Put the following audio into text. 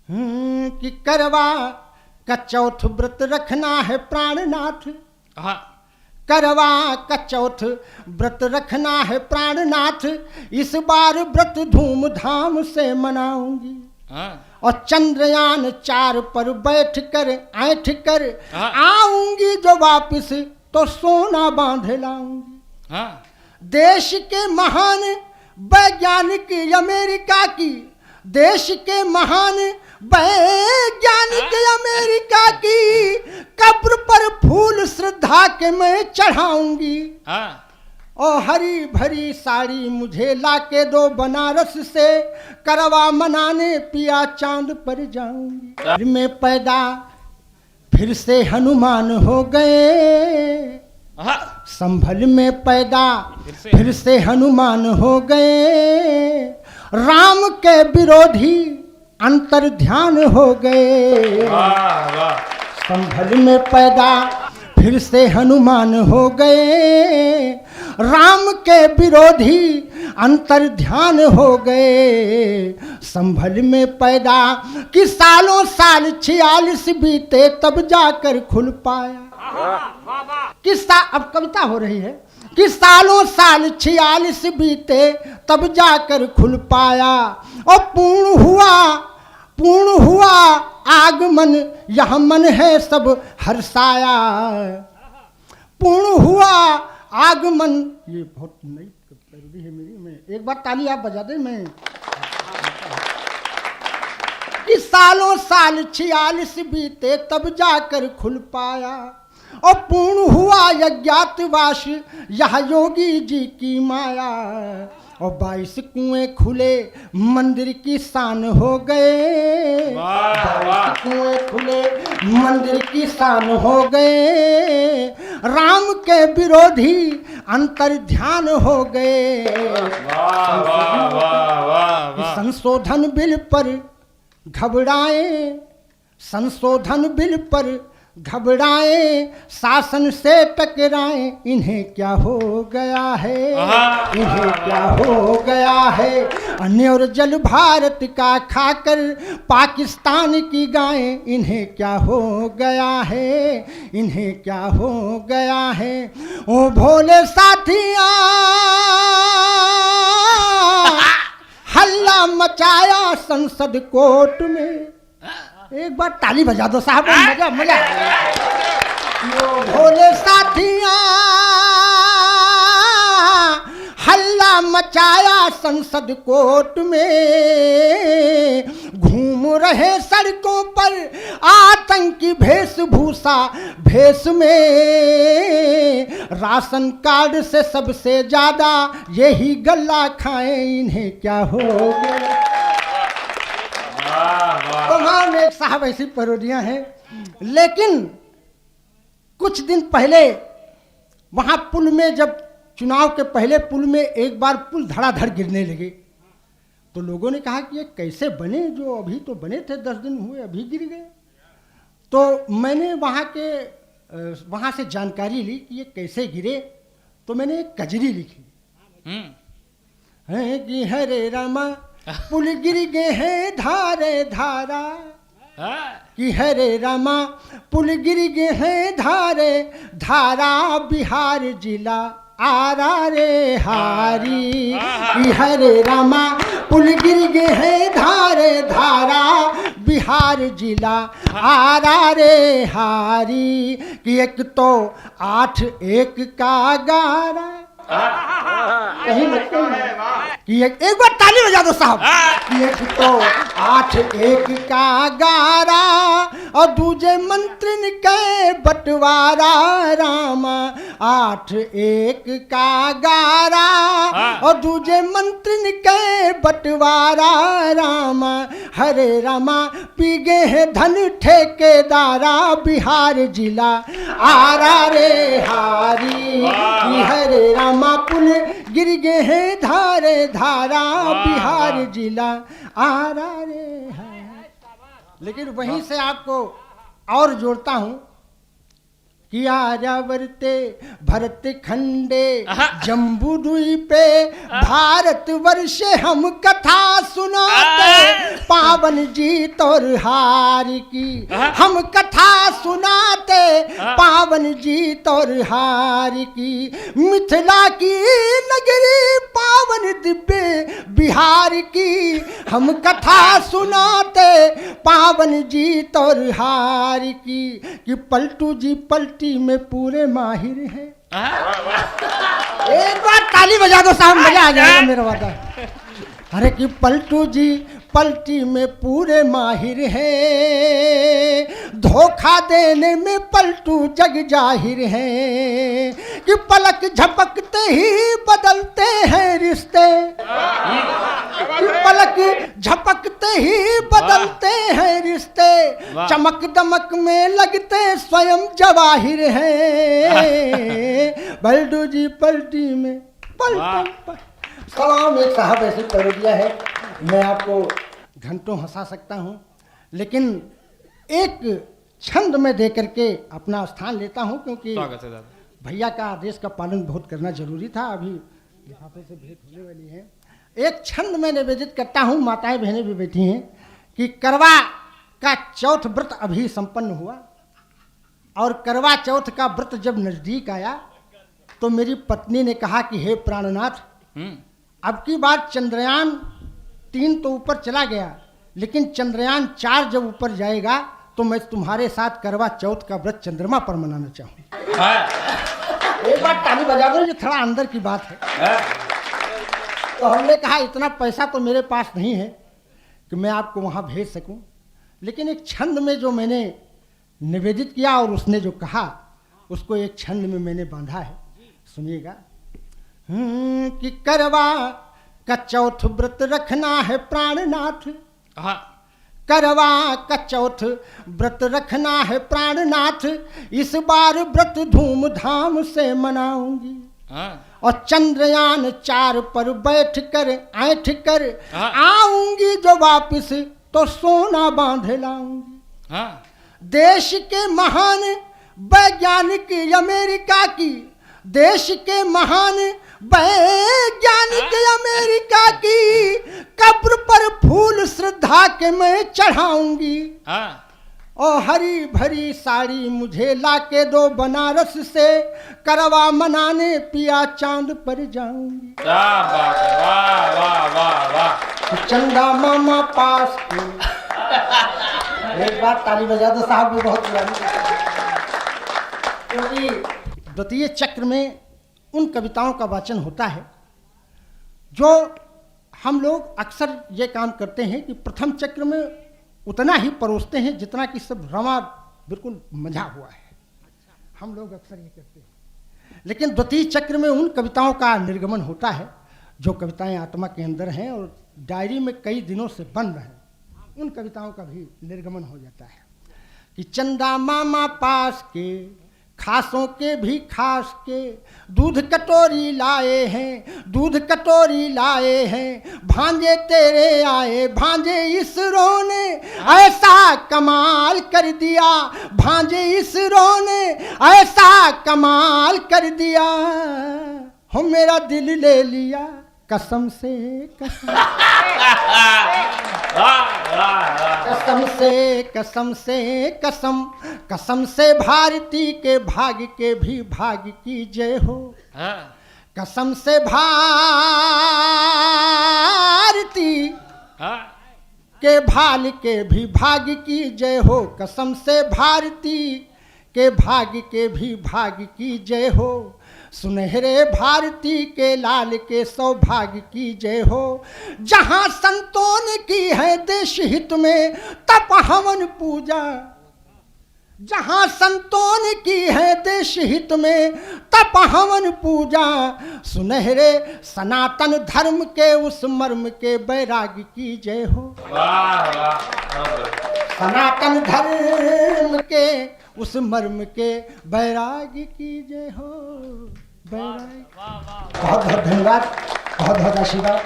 कि करवा का चौथ व्रत रखना है प्राणनाथ। हाँ करवा का चौथ व्रत रखना है प्राणनाथ, इस बार व्रत धूमधाम से मनाऊंगी। हाँ और चंद्रयान 4 पर बैठ कर ऐठ कर हाँ। आऊंगी जो वापिस तो सोना बांधे लाऊंगी। हाँ देश के महान वैज्ञानिक अमेरिका की, देश के महान वैज्ञानिक अमेरिका की कब्र पर फूल श्रद्धा के मैं चढ़ाऊंगी। हाँ और हरी भरी साड़ी मुझे लाके दो बनारस से, करवा मनाने पिया चांद पर जाऊंगी। में पैदा फिर से हनुमान हो गए, हाँ संभल में पैदा फिर से हनुमान हो गए। राम के विरोधी अंतर ध्यान हो गए। वाह वाह संभल में पैदा फिर से हनुमान हो गए। राम के विरोधी अंतर ध्यान हो गए। संभल में पैदा कि सालों साल 46 बीते तब जाकर खुल पाया। अब कविता हो रही है कि सालों साल 46 बीते तब जाकर खुल पाया। और पूर्ण हुआ आगमन, यह मन है सब हर्षाया। पूर्ण हुआ आगमन, ये बहुत नई पैरोडी है मेरी। मैं एक बार ताली आप बजा दें। मैं कि सालों साल 46 बीते तब जाकर खुल पाया। और पूर्ण हुआ अज्ञातवास यह योगी जी की माया। और 22 कुएं खुले मंदिर की शान हो गए। 22 कुएं खुले मंदिर की शान हो गए। राम के विरोधी अंतर ध्यान हो गए। संशोधन बिल पर घबराए, संशोधन बिल पर घबराए, शासन से टकराए, इन्हें क्या हो गया है, इन्हें क्या हो गया है। अन्न और जल भारत का खाकर पाकिस्तान की गायें, इन्हें क्या हो गया है, इन्हें क्या हो गया है। ओ भोले साथिया हल्ला मचाया संसद कोर्ट में। एक बार ताली बजा दो साहब, मजा मजा। भोले साथिया हल्ला मचाया संसद कोर्ट में। घूम रहे सड़कों पर आतंकी वेशभूषा भेष में। राशन कार्ड से सबसे ज्यादा यही गल्ला खाएं, इन्हें क्या हो गया। तमाम एक साहब ऐसी पैरोडियां हैं। लेकिन कुछ दिन पहले वहां पुल में, जब चुनाव के पहले पुल में एक बार पुल धड़ाधड़ गिरने लगे, तो लोगों ने कहा कि ये कैसे बने, जो अभी तो बने थे 10 दिन हुए अभी गिर गए। तो मैंने वहां से जानकारी ली कि ये कैसे गिरे। तो मैंने एक कजरी लिखी है कि हरे रामा पुल गिर गए हैं धारे धारा, कि हरे रामा पुल गिर गए हैं धारे धारा। बिहार जिला आरा रे हारी, कि हरे रामा पुल गिर गए हैं धारे धारा। बिहार जिला आरा रे हारी, कि एक तो 8-1 का गारा। कहीं लगते हैं कि एक बार ताली बजा दो साहब। कि एक तो 8-1 का गारा और दूजे मंत्रिन के बंटवारा। रामा 8-1 का गारा और दूजे मंत्रिन के बंटवारा। रामा हरे रामा पी गए हैं धन ठेकेदारा। बिहार जिला आरा रे हारी, कि हरे रामा पुल गिर गए हैं धारे धारा। बिहार जिला आरा रे हारी। लेकिन वहीं से आपको और जोड़ता हूं कि आर्यावर्ते भरत खंडे जम्बू द्वीपे भारत वर्षे हम कथा सुनाते पावन जीत और हार की हम कथा सुनाते पावन जीत और हार की मिथिला की नगरी पावन दिव्य बिहार की हम कथा सुनाते पावन जीत और हार की कि पलटू जी पलटी में पूरे माहिर हैं। एक बार ताली बजा दो साहब, मजा आ जाएगा मेरा वादा। अरे कि पलटू जी पलटी में पूरे माहिर हैं, धोखा देने में पलटू जग जाहिर हैं कि पलक झपकते ही बदलते हैं रिश्ते, कि पलक झपकते ही बदलते हैं रिश्ते, चमक दमक में लगते स्वयं जवाहिर हैं। पलटू जी पलटी में पलटू सलाम। एक साहब ऐसी पैरोडिया है, मैं आपको घंटों हंसा सकता हूँ, लेकिन एक छंद में दे करके अपना स्थान लेता हूँ, क्योंकि भैया का आदेश का पालन बहुत करना जरूरी था। अभी लिफाफे से भेंट होने वाली है। एक छंद में निवेदित करता हूँ, माताएं बहनें भी बैठी हैं, कि करवा का चौथ व्रत अभी संपन्न हुआ, और करवा चौथ का व्रत जब नजदीक आया तो मेरी पत्नी ने कहा कि हे प्राणनाथ, अब की बार चंद्रयान 3 तो ऊपर चला गया, लेकिन चंद्रयान 4 जब ऊपर जाएगा तो मैं तुम्हारे साथ करवा चौथ का व्रत चंद्रमा पर मनाना चाहूँ। एक बार ताली बजा दो, ये थोड़ा अंदर की बात है। तो हमने कहा इतना पैसा तो मेरे पास नहीं है कि मैं आपको वहाँ भेज सकूँ, लेकिन एक छंद में जो मैंने निवेदित किया और उसने जो कहा उसको एक छंद में मैंने बांधा है, सुनिएगा। कि करवा का चौथ व्रत रखना है प्राणनाथ, करवा का चौथ व्रत रखना है प्राणनाथ, इस बार व्रत धूमधाम से मनाऊंगी, और चंद्रयान 4 पर बैठ कर ऐठ कर आऊंगी, जो वापिस तो सोना बांधे लाऊंगी। देश के महान वैज्ञानिक अमेरिका की, देश के महान वैज्ञानिक अमेरिका की कब्र पर फूल श्रद्धा के मैं चढ़ाऊंगी, और हरी भरी साड़ी मुझे लाके दो बनारस से, करवा मनाने पिया चांद पर जाऊंगी। क्या बात है, वाह वाह वाह वाह। चंदा मामा पास एक बार ताली बजा दो साहब, भी बहुत क्योंकि द्वितीय चक्र में उन कविताओं का वाचन होता है जो हम लोग अक्सर ये काम करते हैं कि प्रथम चक्र में उतना ही परोसते हैं जितना कि सब रमा बिल्कुल मजा हुआ है, हम लोग अक्सर ये करते हैं। लेकिन द्वितीय चक्र में उन कविताओं का निर्गमन होता है जो कविताएं आत्मा के अंदर हैं और डायरी में कई दिनों से बंद हैं, उन कविताओं का भी निर्गमन हो जाता है। कि चंदा मामा पास के खासों के भी खास के, दूध कटोरी लाए हैं, दूध कटोरी लाए हैं, भांजे तेरे आए, भांजे इसरो ने ऐसा कमाल कर दिया, भांजे इसरो ने ऐसा कमाल कर दिया, हो मेरा दिल ले लिया कसम से कसम, कसम से कसम से कसम, कसम से भारती के भाग्य के भी भाग्य की जय हो, कसम से भारती के भाल के भी भाग्य की जय हो, कसम से भारती के भाग्य के भी भाग्य की जय हो, सुनहरे भारती के लाल के सौभाग्य की जय हो, जहां संतों ने की है देश हित में तप हवन पूजा, जहां संतों ने की है देश हित में तप हवन पूजा, सुनहरे सनातन धर्म के उस मर्म के बैरागी की जय हो, सनातन धर्म के उस मर्म के बैरागी की जय हो, बैरागी। बहुत बहुत धन्यवाद, बहुत बहुत आशीर्वाद।